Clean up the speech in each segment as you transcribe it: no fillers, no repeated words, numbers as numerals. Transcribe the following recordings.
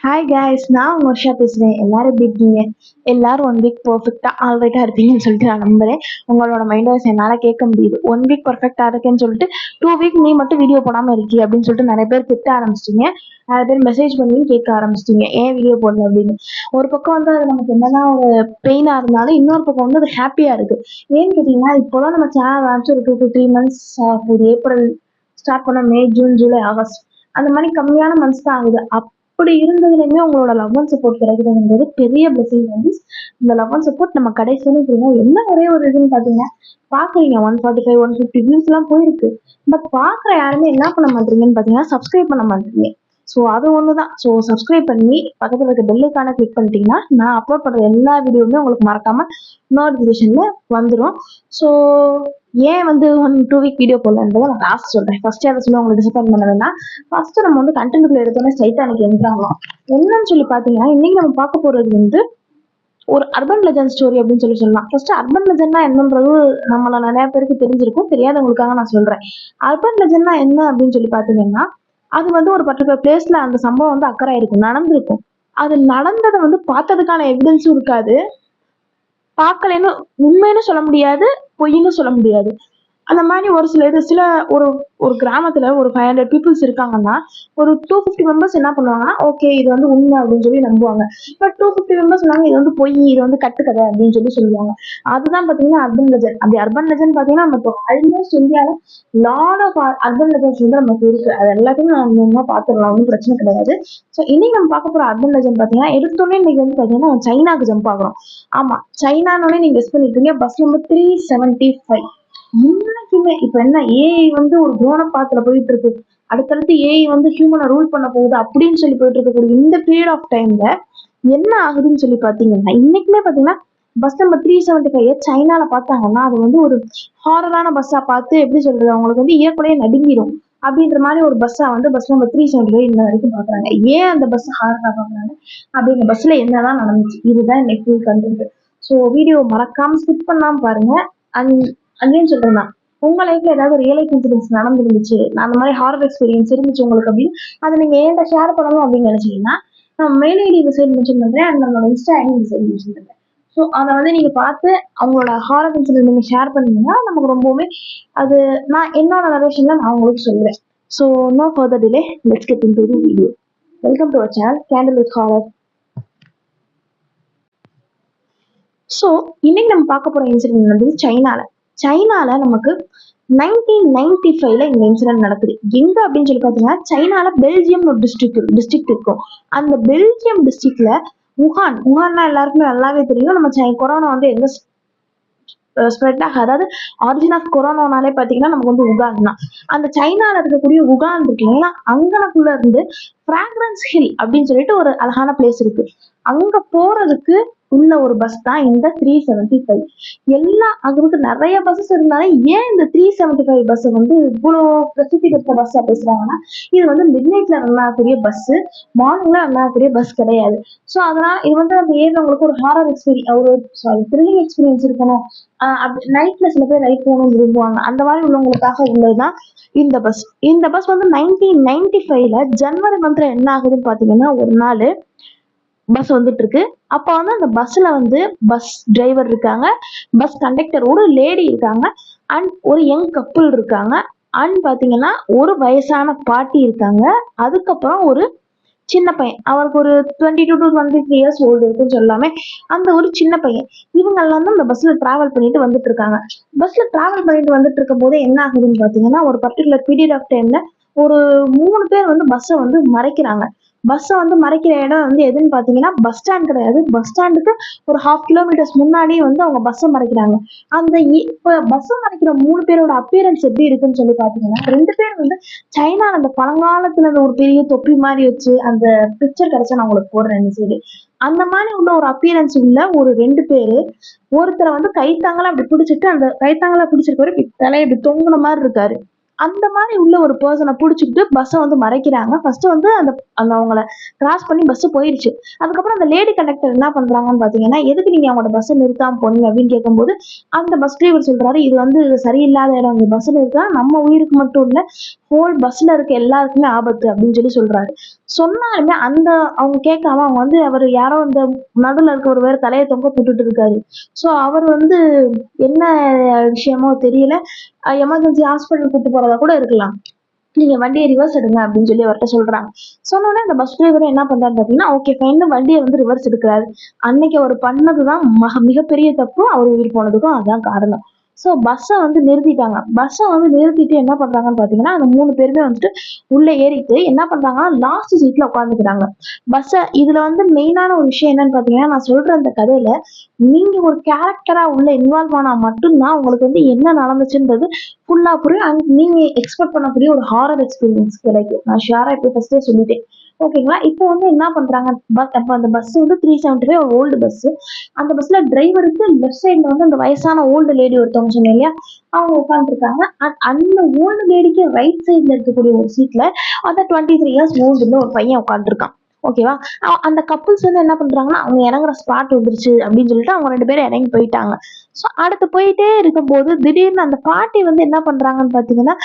Hi guys, நான் உங்க உஷா பேசுறேன். எல்லாரும் எப்படி இருக்கீங்க? எல்லாரும் 1 வீக் பெர்ஃபெக்டா ஆல்ரைட்டா இருப்பீங்கன்னு சொல்லிட்டு நான் நம்புறேன். உங்களோட மைண்ட் வாய்ஸ் என்னால கேட்க முடியுது. 1 வீக் பெர்ஃபெக்டா இருக்கேன்னு சொல்லிட்டு 2 வீக் நீ மட்டும் வீடியோ போடாம இருக்கி அப்படின்னு சொல்லிட்டு நிறைய பேர் திட்ட ஆரம்பிச்சிட்டீங்க. நிறைய பேர் மெசேஜ் பண்ணி கேட்க ஆரம்பிச்சிட்டீங்க, ஏன் வீடியோ போடல அப்படின்னு. ஒரு பக்கம் வந்து அது நமக்கு என்னதான் ஒரு பெயினா இருந்தாலும், இன்னொரு பக்கம் வந்து அது ஹாப்பியா இருக்கு. ஏன்னு கேட்டீங்கன்னா, இப்போதான் நம்ம சேனல் ஆரம்பிச்சு ஒரு 2 to 3 months ஆகுது. ஏப்ரல் ஸ்டார்ட் பண்ண மே, ஜூன், ஜூலை, ஆகஸ்ட் அந்த மாதிரி கம்மியான மந்த்ஸ் தான் ஆகுது. அப்படி இருந்ததுலயுமே உங்களோட லவ் அண்ட் சப்போர்ட் கிடைக்குதுங்கிறது பெரிய பிளஸிங் வந்து. இந்த லவ் அண்ட் சப்போர்ட் நம்ம கடைசியில சொல்லுவோம். என்ன ஒரே ஒரு இதுன்னு பாத்தீங்கன்னா, பாக்குறீங்க 145 150 வியூஸ் எல்லாம் போயிருக்கு. பட் பாக்குற யாருமே என்ன பண்ண மாட்டீங்கன்னு பாத்தீங்கன்னா, சப்ஸ்கிரைப் பண்ண மாட்டீங்க. ஸோ அது ஒண்ணுதான். ஸோ சப்ஸ்கிரைப் பண்ணி பக்கத்துல இருக்க பெல்லுக்கான கிளிக் பண்ணிட்டீங்கன்னா, நான் அப்லோட் பண்ற எல்லா வீடியோவுமே உங்களுக்கு மறக்காம நோட்டிபிகேஷன்ல வந்துடும். ஸோ ஏன் வந்து 2 வீக் வீடியோ போடலன்றதை நான் லாஸ்ட் சொல்றேன். ஃபர்ஸ்ட் அதை சொல்லி உங்களுக்கு டிசப்பாயின்ட் பண்ண வேண்டாம். ஃபர்ஸ்ட் நம்ம வந்து கண்டென்ட்குள்ள எடுத்தோன்னே ஸ்ட்ரைட்டா எனக்கு என்ட்ராகலாம். என்னன்னு சொல்லி பாத்தீங்கன்னா, இன்னைக்கு நம்ம பார்க்க போறது வந்து ஒரு அர்பன் லெஜண்ட் ஸ்டோரி அப்படின்னு சொல்லலாம். ஃபர்ஸ்ட் அர்பன் லெஜண்ட்னா என்னன்றது நம்மள நிறைய பேருக்கு தெரிஞ்சிருக்கும். தெரியாதவங்களுக்காக நான் சொல்றேன். அர்பன் லெஜண்ட்னா என்ன அப்படின்னு சொல்லி பாத்தீங்கன்னா, அது வந்து ஒரு பர்டிகுலர் பிளேஸ்ல அந்த சம்பவம் வந்து அக்கறை இருக்கும், நடந்திருக்கும். அது நடந்ததை வந்து பார்த்ததுக்கான எவிடன்ஸும் இருக்காது. பார்க்கலைன்னு உண்மைன்னு சொல்ல முடியாது, பொய்ன்னு சொல்ல முடியாது. அந்த மாதிரி ஒரு சில சில ஒரு ஒரு கிராமத்துல ஒரு 500 பீப்புள்ஸ் இருக்காங்கன்னா, ஒரு 250 மெம்பர்ஸ் என்ன பண்ணுவாங்கன்னா, ஓகே இது வந்து உண்மை அப்படின்னு சொல்லி நம்புவாங்க. பட் 250 மெம்பர்ஸ் சொன்னாங்க இது வந்து பொய், இது வந்து கட்டுக்கதை அப்படின்னு சொல்லி சொல்லுவாங்க. அதுதான் பாத்தீங்கன்னா அர்பன் லெஜண்ட். அப்படி அர்பன் லெஜண்ட் பாத்தீங்கன்னா நம்ம ஆல்மோஸ்ட் இந்தியால லாட் ஆஃப் அர்பன் லெஜண்ட்ஸ் வந்து நமக்கு இருக்கு. அது எல்லாத்தையும் நம்ம ஒண்ணா பாத்துக்கலாம், ஒன்றும் பிரச்சனை கிடையாது. ஸோ இன்னைக்கு நம்ம பார்க்க போற அர்பன் லெஜண்ட் பாத்தீங்கன்னா, எடுத்தோடனே இன்னைக்கு வந்து பாத்தீங்கன்னா சைனாக்கு ஜம்ப் ஆகுறோம். ஆமா, சைனானோடனே நீங்க கெஸ் பண்ணிருக்கீங்க. Bus number 375. இன்னைக்குமே இப்ப என்ன ஏஐ வந்து ஒரு குரோன பாத்துல போயிட்டு இருக்கு. அடுத்தடுத்து ஏஐ வந்து ஹியூமனை ரூல் பண்ண போகுது அப்படின்னு சொல்லி போயிட்டு இருக்கக்கூடிய இந்த பீரியட் ஆஃப் டைம்ல என்ன ஆகுதுன்னு சொல்லி பாத்தீங்கன்னா, இன்னைக்குமே பாத்தீங்கன்னா பஸ் நம்பர் 375 சைனால பார்த்தாங்கன்னா, அது வந்து ஒரு ஹாரரான பஸ்ஸா பார்த்து எப்படி சொல்றது, அவங்களுக்கு வந்து இயற்கையே நடுங்கிடும் அப்படின்ற மாதிரி ஒரு பஸ்ஸா வந்து பஸ் நம்பர் 375 இன்ன வரைக்கும் பாக்குறாங்க. ஏன் அந்த பஸ் ஹாரரா பாக்குறாங்க, அப்படி இந்த பஸ்ல என்னதான் நடந்துச்சு, இதுதான் இன்னைக்கு ஃபுல் கண்டென்ட். ஸோ வீடியோ மறக்காம ஸ்கிப் பண்ணாம பாருங்க. அண்ட் அங்கேயும் சொல்றேன் நான், உங்க லைஃப்ல ஏதாவது ரியல் லைஃப் இன்சிடென்ட்ஸ் நடந்துருந்துச்சு, நான் அந்த மாதிரி ஹாரர் எக்ஸ்பீரியன்ஸ் இருந்துச்சு உங்களுக்கு அப்படின்னு அதை நீங்க என்கிட்ட ஷேர் பண்ணணும் அப்படின்னு நினைச்சீங்கன்னா, நான் மெயில் ஐடி டிசைன் மென்ஷன் பண்றேன் அண்ட் நம்மளோட இன்ஸ்டா ஐடி டிசைன் மென்ஷன் பண்றேன். ஸோ அதை வந்து நீங்க பார்த்து அவங்களோட ஹாரர் இன்சிடென்ட் நீங்க ஷேர் பண்ணீங்கன்னா நமக்கு ரொம்பவுமே அது நான் என்னோட நரேஷன்ல நான் உங்களுக்கு சொல்றேன். So no further delay, let's get into the video. Welcome to our channel candle with horror. So இன்னைக்கு நம்ம பார்க்க போற இன்சிடென்ட் வந்து சைனால நமக்கு 1995 இந்த இன்சிடென்ட் நடக்குது. எங்க அப்படின்னு சொல்லி பாத்தீங்கன்னா, சைனால பெல்ஜியம் ஒரு டிஸ்ட்ரிக்ட் இருக்கும். அந்த பெல்ஜியம் டிஸ்ட்ரிக்ட்ல உஹான்னா எல்லாருக்குமே நல்லாவே தெரியும். நம்ம கொரோனா வந்து எங்க ஸ்ப்ரெட் ஆக, அதாவது ஆரிஜின் ஆஃப் கொரோனானாலே பாத்தீங்கன்னா நமக்கு வந்து உகான் தான். அந்த சைனால இருக்கக்கூடிய உகான் இருக்கு இல்லைங்களா, அங்கனக்குள்ள இருந்து பிராக்ரன்ஸ் ஹில் அப்படின்னு சொல்லிட்டு ஒரு அழகான பிளேஸ் இருக்கு. அங்க போறதுக்கு உள்ள ஒரு பஸ் தான் இந்த 375. அங்க நிறைய பஸ்ஸஸ் இருந்தாலும் ஏன் இந்த 375 பஸ் வந்து இவ்வளவு பிரசித்தி பெற்ற பஸ்ஸா பேசுறாங்கன்னா, இது வந்து மிட் நைட்ல ரன் ஆகக்கூடிய பஸ், மார்னிங்ல ரன் ஆகக்கூடிய பஸ் கிடையாது. ஸோ அதனால இது வந்து அந்த ஏரியாவங்களுக்கு ஒரு ஹாரர் எக்ஸ்பீரியன்ஸ், ஒரு த்ரில்லிங் எக்ஸ்பீரியன்ஸ் இருக்கணும். நைட்ல சில பேர் ரைட் போகணும்னு விரும்புவாங்க. அந்த மாதிரி உள்ளவங்களுக்காக உள்ளதுதான் இந்த பஸ். இந்த பஸ் வந்து 1995 ஜனவரி மந்த்ல என்ன ஆகுதுன்னு பாத்தீங்கன்னா, ஒரு நாள் பஸ் வந்துட்டு இருக்கு. அப்ப வந்து அந்த பஸ்ல வந்து பஸ் டிரைவர் இருக்காங்க, பஸ் கண்டக்டர் ஒரு லேடி இருக்காங்க, அண்ட் ஒரு யங் கப்புள் இருக்காங்க, அண்ட் பாத்தீங்கன்னா ஒரு வயசான பாட்டி இருக்காங்க, அதுக்கப்புறம் ஒரு சின்ன பையன், அவருக்கு ஒரு 22 to 23 இயர்ஸ் ஓல்டு இருக்குன்னு சொல்லாமே, அந்த ஒரு சின்ன பையன். இவங்க எல்லாம் வந்து அந்த பஸ்ல டிராவல் பண்ணிட்டு வந்துட்டு இருக்காங்க. பஸ்ல டிராவல் பண்ணிட்டு வந்துட்டு இருக்கும் போது என்ன ஆகுதுன்னு பாத்தீங்கன்னா, ஒரு பர்டிகுலர் பீரியட் ஆஃப் டைம்ல ஒரு 3 பேர் வந்து பஸ்ஸை வந்து மறைக்கிறாங்க. பஸ்ஸை வந்து மறைக்கிற இடம் வந்து எதுன்னு பாத்தீங்கன்னா, பஸ் ஸ்டாண்ட் கிடையாது. பஸ் ஸ்டாண்டுக்கு ஒரு 1/2 கிலோமீட்டர்ஸ் முன்னாடியே வந்து அவங்க பஸ்ஸை மறைக்கிறாங்க. அந்த இப்ப பஸ்ஸை மறைக்கிற 3 பேரோட அப்பியரன்ஸ் எப்படி இருக்குன்னு சொல்லி பாத்தீங்கன்னா, 2 பேர் வந்து சைனா அந்த பழங்காலத்துல அந்த ஒரு பெரிய தொப்பி மாதிரி வச்சு, அந்த பிக்சர் கிடைச்சா நான் உங்களுக்கு போடுறேன் இந்த சைடு. அந்த மாதிரி உள்ள ஒரு அப்பியரன்ஸ் உள்ள ஒரு 2 பேரு, ஒருத்தரை வந்து கைத்தாங்களா அப்படி பிடிச்சிட்டு, அந்த கைத்தாங்களா பிடிச்சிருக்கவரு தலையை இப்படி தொங்குன மாதிரி இருக்காரு. அந்த மாதிரி உள்ள ஒரு பர்சனை புடிச்சுக்கிட்டு பஸ்ஸை வந்து மறைக்கிறாங்க. ஃபர்ஸ்ட் வந்து அந்த அந்த அவங்கள கிராஸ் பண்ணி பஸ் போயிருச்சு. அதுக்கப்புறம் அந்த லேடி கண்டக்டர் என்ன பண்றாங்கன்னு பாத்தீங்கன்னா, எதுக்கு நீங்க அவங்களோட பஸ்ஸை நிறுத்தாம போனீங்க அப்படின்னு கேட்கும்போது, அந்த பஸ் டிரைவர் சொல்றாரு, இது வந்து சரியில்லாத இடம். இங்க பஸ் நிறுத்தா நம்ம உயிருக்கு மட்டும் இல்ல, ஹோல் பஸ்ல இருக்க எல்லாருக்குமே ஆபத்து அப்படின்னு சொல்றாரு. சொன்னாலுமே அந்த அவங்க கேட்காம அவங்க வந்து அவர் யாரோ இந்த நடுவுல இருக்க ஒரு வேற தலையை தொங்க போட்டுட்டு இருக்காரு. சோ அவர் வந்து என்ன விஷயமோ தெரியல. எமர்ஜென்சி ஹாஸ்பிட்டல் கூட்டு போறதா கூட இருக்கலாம். நீங்க வண்டியை ரிவர்ஸ் எடுங்க அப்படின்னு அவர்கிட்ட சொல்றாங்க. சொன்னோடனே அந்த பஸ் டிரைவர் என்ன பண்றாரு பாத்தீங்கன்னா, ஓகே ஃபைன் வண்டியை வந்து ரிவர்ஸ் எடுக்கிறாரு. அன்னைக்கு அவர் பண்ணதுதான் மிகப்பெரிய தப்பு. அவர் உயிர் போனதுக்கும் அதான் காரணம். சோ பஸ்ஸை வந்து நிறுத்திட்டாங்க. பஸ்ஸை வந்து நிறுத்திட்டு என்ன பண்றாங்கன்னு பாத்தீங்கன்னா, அந்த 3 பேருமே வந்துட்டு உள்ள ஏறிட்டு என்ன பண்றாங்கன்னா, லாஸ்ட் சீட்ல உட்காந்துக்கிறாங்க. இதுல வந்து மெயினான ஒரு விஷயம் என்னன்னு பாத்தீங்கன்னா, நான் சொல்ற அந்த கதையில நீங்க ஒரு கேரக்டரா உள்ள இன்வால்வ் ஆனா மட்டும்தான் உங்களுக்கு வந்து என்ன நடந்துச்சுன்றது ஃபுல்லா புரியும். அண்ட் நீங்க எக்ஸ்பெக்ட் பண்ணக்கூடிய ஒரு ஹாரர் எக்ஸ்பீரியன்ஸ் கிடைக்கும். நான் ஷியரா இப்போ ஃபர்ஸ்டே சொல்லிட்டேன். ஓகேங்களா? இப்போ வந்து என்ன பண்றாங்க, அப்ப அந்த பஸ் வந்து 375 ஒரு ஓல்டு பஸ். அந்த பஸ்ல டிரைவருக்கு லெஃப்ட் சைடுல வந்து அந்த வயசான ஓல்டு லேடி ஒருத்தவங்க சொன்னேன் இல்லையா? அவங்க உட்காந்துருக்காங்க. அந்த ஓல்டு லேடிக்கு ரைட் சைடுல இருக்கக்கூடிய ஒரு சீட்ல அந்த 23 இயர்ஸ் ஓல்டுன்னு ஒரு பையன் உட்காந்துருக்கான். ஓகேவா? அந்த கப்புள்ஸ் வந்து என்ன பண்றாங்கன்னா, அவங்க இறங்குற ஸ்பாட் வந்துருச்சு அப்படின்னு சொல்லிட்டு அவங்க 2 பேரும் இறங்கி போயிட்டாங்க. சோ அடுத்து போயிட்டே இருக்கும்போது திடீர்னு அந்த பாட்டி வந்து என்ன பண்றாங்கன்னு பாத்தீங்கன்னா,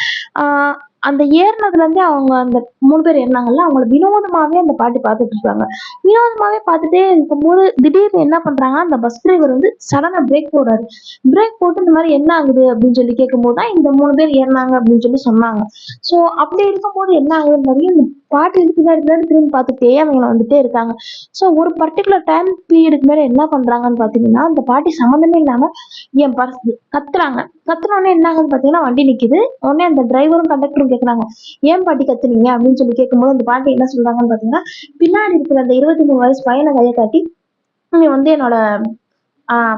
ஆஹ் அந்த ஏறுனதுல இருந்தே அவங்க அந்த 3 பேர் ஏறினாங்கல்ல, அவங்கள வினோதமாவே அந்த பாட்டி பார்த்துட்டு இருக்காங்க. வினோதமாவே பார்த்துட்டே இருக்கும்போது திடீர்னு என்ன பண்றாங்கன்னா, அந்த பஸ் டிரைவர் வந்து சடனா பிரேக் போடுறாரு. பிரேக் போட்டு இந்த மாதிரி என்ன ஆகுது அப்படின்னு கேட்கும்போது தான் இந்த 3 பேர் ஏறினாங்க அப்படின்னு சொன்னாங்க. சோ அப்படி இருக்கும்போது என்ன ஆகுதுன்னு பாத்தீங்கன்னா, இந்த பாட்டி வந்து பின்னாடி பின்னாடி திரும்பி பார்த்துட்டே அவங்க வந்துட்டே இருக்காங்க. சோ ஒரு பர்டிகுலர் டைம் பீரியடுக்கு மேல என்ன பண்றாங்கன்னு பாத்தீங்கன்னா, அந்த பாட்டி சம்மந்தமே இல்லாம என் பர்ஸ் கத்துறாங்க. கத்துனோடனே என்ன ஆகுதுன்னு பாத்தீங்கன்னா, வண்டி நிக்குது. உடனே அந்த டிரைவரும் கண்டக்டரும் கேக்குறாங்க, ஏன் பாட்டி கத்துனீங்க அப்படின்னு கேட்கும்போது அந்த பாட்டி என்ன சொல்றாங்கன்னு பாத்தீங்கன்னா, பின்னாடி இருக்கிற அந்த 23 வயசு பையனை கையை காட்டி, நீ வந்து என்னோட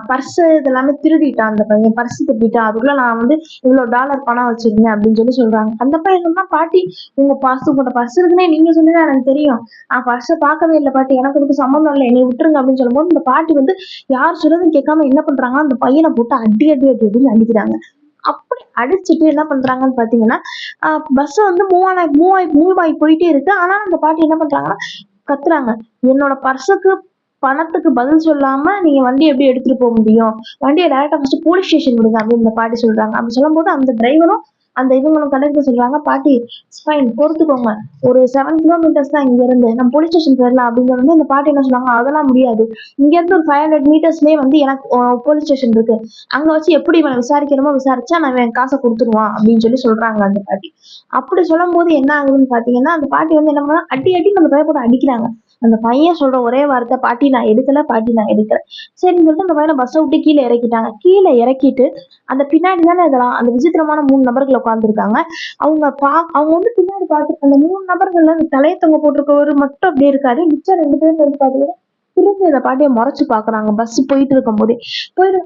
பர்ஸ் இதெல்லாமே திருடிட்டான் அந்த பையன். பர்ஸ் திருடிட்டான். அதுக்குள்ள நான் வந்து இவ்வளவு டாலர் பணம் வச்சிருந்தேன் அப்படின்னு சொல்றாங்க. அந்த பையன் சொன்னா, பாட்டி உங்க பர்ஸ் உங்களோட பர்ஸ் இருக்குன்னே நீங்க சொன்னீங்க எனக்கு தெரியும். நான் பர்ஸை பார்க்கவே இல்லை பாட்டி. எனக்கு இதுக்கு சம்மந்தம் இல்லை. என்னை விட்டுருங்க அப்படின்னு சொல்லும்போது இந்த பாட்டி வந்து யார் சொல்றதுன்னு கேட்காம என்ன பண்றாங்க, அந்த பையனை போட்டு அடி அடி அடி அப்படின்னு அடிக்கிறாங்க. அப்படி அடிச்சுட்டு என்ன பண்றாங்கன்னு பாத்தீங்கன்னா, பஸ் வந்து மூவ் ஆகி போயிட்டே இருக்கு. ஆனா அந்த பாட்டி என்ன பண்றாங்கன்னா கத்துறாங்க, என்னோட பர்ஸுக்கு பணத்துக்கு பதில் சொல்லாம நீங்க வண்டி எப்படி எடுத்துட்டு போக முடியும்? வண்டியை டைரக்டா ஃபர்ஸ்ட் போலீஸ் ஸ்டேஷன் விடுங்க அப்படின்னு இந்த பாட்டி சொல்றாங்க. அப்படி சொல்லும்போது அந்த டிரைவரும் அந்த இவங்களும் கண்டக்டர் சொல்றாங்க, பாட்டி ஃபைன் பொறுத்துக்கோங்க. ஒரு 7 கிலோமீட்டர்ஸ் தான் இங்க இருந்து நம்ம போலீஸ் ஸ்டேஷன் போயிடலாம் அப்படின்னு சொன்னோடனே இந்த பாட்டி என்ன சொல்றாங்க, அதெல்லாம் முடியாது. இங்க இருந்து ஒரு 500 மீட்டர்ஸ்லயே வந்து எனக்கு போலீஸ் ஸ்டேஷன் இருக்கு. அங்க வச்சு எப்படி இவனை விசாரிக்கணுமோ விசாரிச்சா நான் இவன் காசை கொடுத்துருவான் அப்படின்னு சொல்றாங்க அந்த பாட்டி. அப்படி சொல்லும் போது என்ன ஆகுதுன்னு பாத்தீங்கன்னா, அந்த பாட்டி வந்து என்ன பண்ணா அடி அடி நம்ம பையன் போட்டு அடிக்கிறாங்க. அந்த பையன் சொல்ற ஒரே வார்த்தை, பாட்டி நான் எடுக்கல, பாட்டி நான் எடுக்கல. சரின்னு சொல்லிட்டு அந்த பையனை பஸ்ஸை விட்டு கீழே இறக்கிட்டாங்க. கீழே இறக்கிட்டு அந்த பின்னாடி தானே இதெல்லாம் அந்த விசித்திரமான 3 நபர்கள் உட்கார்ந்துருக்காங்க. அவங்க வந்து பின்னாடி பார்த்துட்டு அந்த 3 நபர்கள்ல அந்த தலையை தொங்க போட்டிருக்கவரு மட்டும் அப்படியே இருக்காரு. மிச்சம் 2 பேரும் வந்து பாத்தீங்கன்னா திரும்பி அந்த பாட்டியை முறைச்சு பாக்குறாங்க. பஸ் போயிட்டு இருக்கும் போதே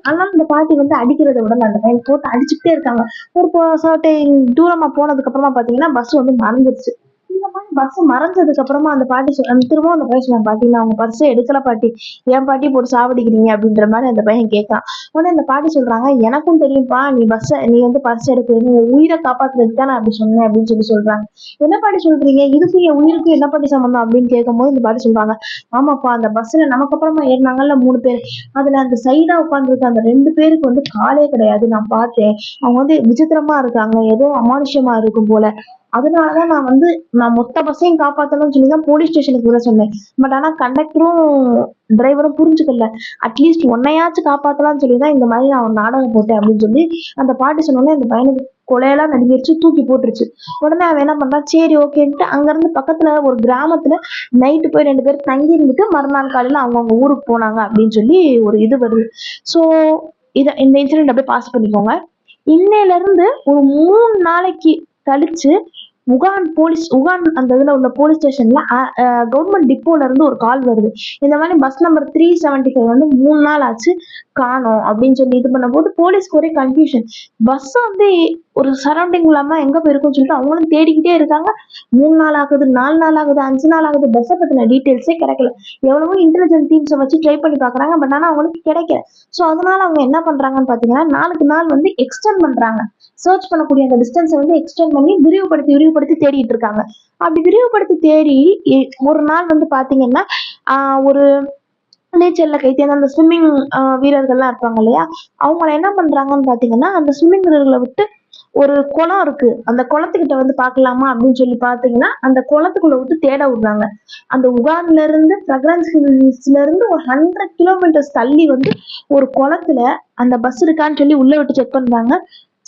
ஆனாலும் அந்த பாட்டி வந்து அடிக்கிறத விட அந்த பையன் போட்டு அடிச்சுட்டே இருக்காங்க. ஒரு சர்டைன் தூரமா போனதுக்கு அப்புறமா பாத்தீங்கன்னா பஸ் வந்து மறந்துருச்சு. இந்த மாதிரி பஸ் மறைஞ்சதுக்கு அப்புறமா அந்த பாட்டி திரும்பவும் அந்த பையன் சொன்னான், பாட்டி நான் உங்க பர்ஸை எடுக்கல பாட்டி. ஏன் பாட்டி போட்டு சாவடிக்கிறீங்க அப்படின்ற மாதிரி அந்த பையன் கேட்கான். உடனே அந்த பாட்டி சொல்றாங்க, எனக்கும் தெரியும்பா நீ வந்து பர்ஸ் எடுக்கிறது உன் உயிரை காப்பாத்துறதுக்கு தான் நான் அப்படி சொன்னேன் அப்படின்னு சொல்றாங்க. என்ன பாட்டி சொல்றீங்க, இதுக்கு என் உயிருக்கு என்ன பாட்டி சம்பந்தம் அப்படின்னு கேட்கும்போது இந்த பாட்டி சொல்றாங்க, ஆமாப்பா அந்த பஸ்ல நமக்கு அப்புறமா ஏறினாங்கல்ல 3 பேர், அதுல அந்த சைடா உட்காந்துருக்க அந்த 2 பேருக்கு வந்து காலே கிடையாது. நான் பார்த்தேன். அவங்க வந்து விசித்திரமா இருக்காங்க. ஏதோ அமானுஷ்யமா இருக்கும் போல. அதனாலதான் நான் மொத்த பஸ்ஸையும் காப்பாத்தணும்னு சொல்லிதான் போலீஸ் ஸ்டேஷனுக்கு விட சொன்னேன். பட் ஆனா கண்டக்டரும் டிரைவரும் புரிஞ்சுக்கல. அட்லீஸ்ட் உன்னையாச்சும் காப்பாத்தலாம்னு சொல்லிதான் இந்த மாதிரி நான் ஒரு நாடகம் போட்டேன் அப்படின்னு அந்த பாட்டி சொன்னோடனே அந்த பையனுக்கு கொலையெல்லாம் நடுங்கிருச்சு, தூக்கி போட்டுருச்சு. உடனே அவன் என்ன பண்றான், சரி ஓகேன்ட்டு அங்க இருந்து பக்கத்துல ஒரு கிராமத்துல நைட்டு போய் 2 பேரும் தங்கி இருந்துட்டு மறுநாள் காலையில அவங்கவுங்க ஊருக்கு போனாங்க அப்படின்னு ஒரு இது வருது. சோ இந்த இன்சிடென்ட் அப்படியே பாஸ் பண்ணிக்கோங்க. இன்னையில இருந்து ஒரு 3 நாளைக்கு கழிச்சு உகான் அந்த இதுல உள்ள போலீஸ் ஸ்டேஷன்ல கவர்மெண்ட் டிப்போல இருந்து ஒரு கால் வருது. இந்த மாதிரி பஸ் நம்பர் 375 வந்து 3 நாள் ஆச்சு காணோம் அப்படின்னு இது பண்ணும்போது போலீஸ்க்கு ஒரே கன்ஃபியூஷன். பஸ் வந்து ஒரு சரௌண்டிங் இல்லாம எங்க போயிருக்கும்னு சொல்லிட்டு அவங்களும் தேடிக்கிட்டே இருக்காங்க. 3 நாள் ஆகுது, 4 நாள் ஆகுது, 5 நாள் ஆகுது. பஸ்ஸை பத்தின டீட்டெயில்ஸே கிடைக்கல. எவ்வளவோ இன்டெலிஜென்ட் டீம்ஸை வச்சு ட்ரை பண்ணி பாக்குறாங்க. பட் ஆனா அவங்களுக்கு கிடைக்கல. ஸோ அதனால அவங்க என்ன பண்றாங்கன்னு பாத்தீங்கன்னா, நாளுக்கு நாள் வந்து எக்ஸ்டெண்ட் பண்றாங்க. சர்ச் பண்ணக்கூடிய அந்த டிஸ்டன்ஸை வந்து எக்ஸ்டெண்ட் பண்ணி விரிவுபடுத்தி தேடிட்டு இருக்காங்க. அப்படி விரிவுபடுத்தி தேடி ஒரு நாள் வந்து பாத்தீங்கன்னா ஒரு நீச்சல்ல கை தேர்ந்த அந்த ஸ்விம்மிங் வீரர்கள்லாம் இருப்பாங்க இல்லையா, அவங்கள என்ன பண்றாங்கன்னு பாத்தீங்கன்னா, அந்த ஸ்விம்மிங் வீரர்களை விட்டு ஒரு குளம் இருக்கு, அந்த குளத்துக்கிட்ட வந்து பார்க்கலாமா அப்படின்னு சொல்லி பாத்தீங்கன்னா, அந்த குளத்துக்குள்ள விட்டு தேட விடுறாங்க. அந்த உகான்ல இருந்து ஃப்ராக்ரன்ஸ் ஹில்ஸ்ல இருந்து ஒரு 100 கிலோமீட்டர்ஸ் தள்ளி வந்து ஒரு குளத்துல அந்த பஸ் இருக்கான்னு சொல்லி உள்ள விட்டு செக் பண்றாங்க.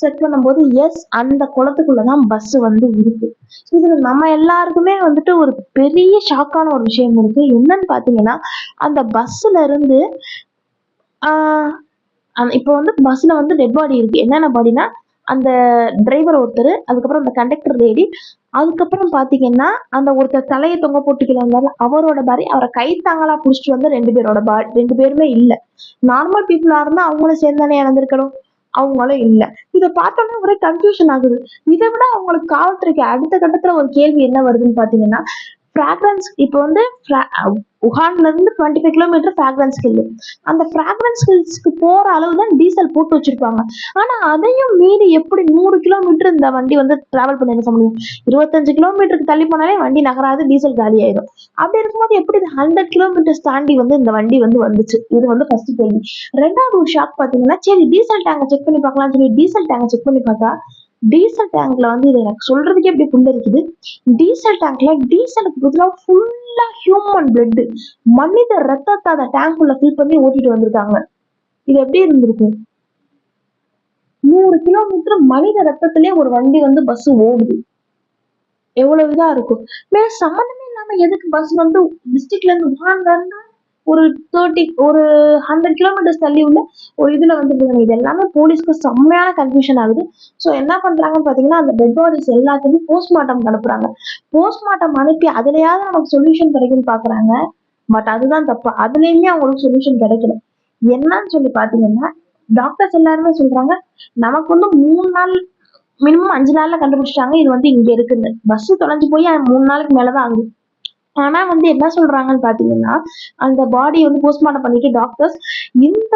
செக் பண்ணும்போது எஸ், அந்த குளத்துக்குள்ளதான் பஸ் வந்து இருக்கு. இதுல நம்ம எல்லாருக்குமே வந்துட்டு ஒரு பெரிய ஷாக்கான ஒரு விஷயம் இருக்கு. என்னன்னு பாத்தீங்கன்னா, அந்த பஸ்ல இருந்து ஆஹ் இப்போ வந்து பஸ்ல வந்து டெட் பாடி இருக்கு. என்னென்ன பாடினா, அந்த டிரைவர் ஒருத்தர், அதுக்கப்புறம் அந்த கண்டக்டர் லேடி, அதுக்கப்புறம் பாத்தீங்கன்னா அந்த ஒருத்தர் தலையை தொங்க போட்டுக்கிறாங்க அவரோட பாடி, அவரை கைத்தாங்களா புடிச்சிட்டு வந்து 2 பேரோட பாடி, 2 பேருமே இல்ல. நார்மல் பீப்புளா இருந்தா அவங்களும் சேர்ந்து தானே இறந்திருக்கணும். அவங்களும் இல்ல. இதை பார்த்தோன்னே ஒரே கன்ஃபியூஷன் ஆகுது. இதை விட அவங்களுக்கு காவல்துறைக்கு அடுத்த கட்டத்துல ஒரு கேள்வி என்ன வருதுன்னு பாத்தீங்கன்னா, ஃப்ராக்ரன்ஸ் இப்போ வந்து உஹான்ல இருந்து 25 கிலோமீட்டர் ஃப்ராக்ரன்ஸ் ஹில். அந்த ஃப்ராக்ரன்ஸ் ஹில்ஸ்க்கு போற அளவு தான் டீசல் போட்டு வச்சிருப்பாங்க. ஆனா அதையும் மீறி எப்படி 100 கிலோமீட்டர் இந்த வண்டி வந்து டிராவல் பண்ணி இருக்க முடியும்? 25 கிலோமீட்டருக்கு தள்ளி போனாலே வண்டி நகராது, டீசல் காலி ஆயிடும். அப்படி இருக்கும்போது எப்படி 100 கிலோமீட்டர்ஸ் தாண்டி வந்து இந்த வண்டி வந்து வந்துச்சு? இது வந்து ஃபர்ஸ்ட் கேள்வி. ரெண்டாவது ஒரு ஷாக் பாத்தீங்கன்னா, சரி டீசல் டேங்கை செக் பண்ணி பார்க்கலாம்னு சொல்லி டீசல் டேங்கை செக் பண்ணி பார்த்தா, டீசல் டேங்க்ல வந்து இது எனக்கு சொல்றதுக்கே எப்படி புல்லரிக்குது. டீசல் டேங்க்ல டீசலுக்கு பதிலாக ஃபுல்லா ஹியூமன் பிளட், மனித ரத்தத்தை அந்த டேங்க்குள்ள ஃபில் பண்ணி ஓட்டிட்டு வந்திருக்காங்க. இது எப்படி இருந்திருக்கு? 100 கிலோமீட்டர் மனித ரத்தத்திலே ஒரு வண்டி வந்து பஸ் ஓடுது. எவ்வளவு இதா இருக்கும். வேற சம்மந்தமே இல்லாம எதுக்கு பஸ் வந்து டிஸ்ட்ரிக்ட்ல இருந்து உஹான்ல இருந்து ஒரு 100 கிலோமீட்டர்ஸ் தள்ளி உள்ள ஒரு இதுல வந்துட்டு இது எல்லாமே போலீஸ்க்கு செம்மையான கன்ஃபியூஷன் ஆகுது. ஸோ என்ன பண்றாங்கன்னு பாத்தீங்கன்னா, அந்த டெட் பாடிஸ் எல்லாத்தையுமே போஸ்ட்மார்ட்டம் அனுப்புறாங்க. போஸ்ட்மார்ட்டம் அனுப்பி அதுலயாவது நமக்கு சொல்யூஷன் கிடைக்குன்னு பாக்குறாங்க. பட் அதுதான் தப்பு. அதுலயுமே அவங்களுக்கு சொல்யூஷன் கிடைக்கல. என்னன்னு சொல்லி பாத்தீங்கன்னா, டாக்டர்ஸ் எல்லாருமே சொல்றாங்க, நமக்கு வந்து 3 நாள், மினிமம் 5 நாள்ல கண்டுபிடிச்சிட்டாங்க இது வந்து இங்க இருக்குன்னு. பஸ் தொலைஞ்சு போய் 3 நாளுக்கு மேலதான் ஆகுது. ஆனா வந்து என்ன சொல்றாங்கன்னு பாத்தீங்கன்னா, அந்த பாடி வந்து போஸ்ட்மார்ட்டம் பண்ணிட்டு டாக்டர்ஸ் இந்த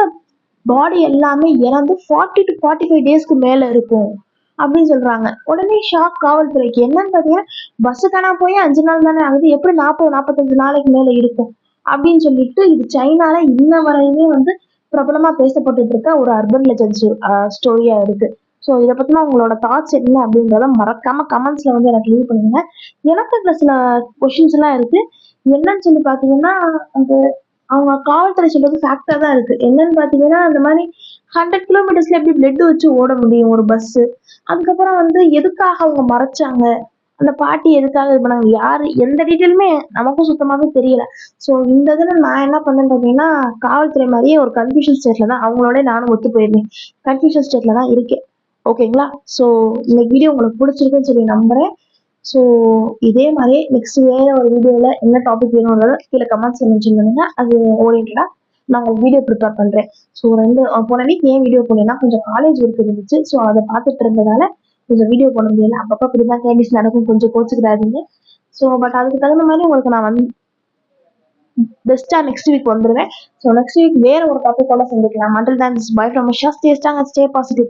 பாடி எல்லாமே இறந்து 40 to 45 டேஸ்க்கு மேல இருக்கும் அப்படின்னு சொல்றாங்க. உடனே ஷாக் காவல்துறைக்கு. என்னன்னு பாத்தீங்கன்னா, பஸ் காணா போய் 5 நாள் தானே ஆகுது, எப்படி 40 to 45 நாளைக்கு மேல இருக்கும் அப்படின்னு சொல்லிட்டு, இது சைனால இன்ன வரையுமே வந்து பிரபலமா பேசப்பட்டுட்டு இருக்க ஒரு அர்பன் லெஜெண்ட் ஸ்டோரியா இருக்கு. ஸோ இதை பத்தின உங்களோட தாட்ஸ் என்ன அப்படின்றத மறக்காம கமெண்ட்ஸ்ல வந்து எனக்கு லீவ் பண்ணுங்க. எனக்கு இதுல சில கொஷின்ஸ் எல்லாம் இருக்கு. என்னன்னு சொல்லி பாத்தீங்கன்னா, அந்த அவங்க காவல்துறை சொல்றது ஃபேக்டா தான் இருக்கு. என்னன்னு பாத்தீங்கன்னா, அந்த மாதிரி 100 கிலோமீட்டர்ஸ்ல எப்படி பிளட் வச்சு ஓட முடியும் ஒரு பஸ்? அதுக்கப்புறம் வந்து எதுக்காக அவங்க மறைச்சாங்க? அந்த பாட்டி எதுக்காக இது பண்ணாங்க? யாரு, எந்த டீட்டெயிலுமே நமக்கும் சுத்தமாவே தெரியல. ஸோ இந்த இதுல நான் என்ன பண்ணேன்னு பாத்தீங்கன்னா, காவல்துறை மாதிரியே ஒரு கன்ஃபியூஷன் ஸ்டேட்ல தான் அவங்களோட நானும் ஒத்து போயிருந்தேன். கன்ஃபியூஷன் ஸ்டேட்ல தான் இருக்கேன். ஓகேங்களா? ஸோ இன்னைக்கு வீடியோ உங்களுக்கு பிடிச்சிருக்குன்னு சொல்லி நம்புறேன். ஸோ இதே மாதிரி நெக்ஸ்ட் வேற ஒரு வீடியோல என்ன டாபிக் வேணும்ன்றத கீழே கமெண்ட்ஸ்ல மென்ஷன் பண்ணுங்க. அது ஓரியன்டா நான் உங்களுக்கு வீடியோ ப்ரிப்பேர் பண்றேன். ஸோ போன வீக் ஏன் வீடியோ போனேன்னா, கொஞ்சம் காலேஜ் ஒர்க் இருந்துச்சு. ஸோ அதை பார்த்துட்டு இருந்ததால கொஞ்சம் வீடியோ போட முடியல. அப்பப்போ அப்படிதான் கேண்டிஸ் நடக்கும், கொஞ்சம் கோச்சுக்கிறாதீங்க. ஸோ பட் அதுக்கு தகுந்த மாதிரி உங்களுக்கு நான் வந்து பெஸ்டா நெக்ஸ்ட் வீக் வந்துருவேன். ஸோ நெக்ஸ்ட் வீக் வேற ஒரு டாபிக்கோட சந்திக்கலாம். Until then, by from Shah. Stay strong and stay positive.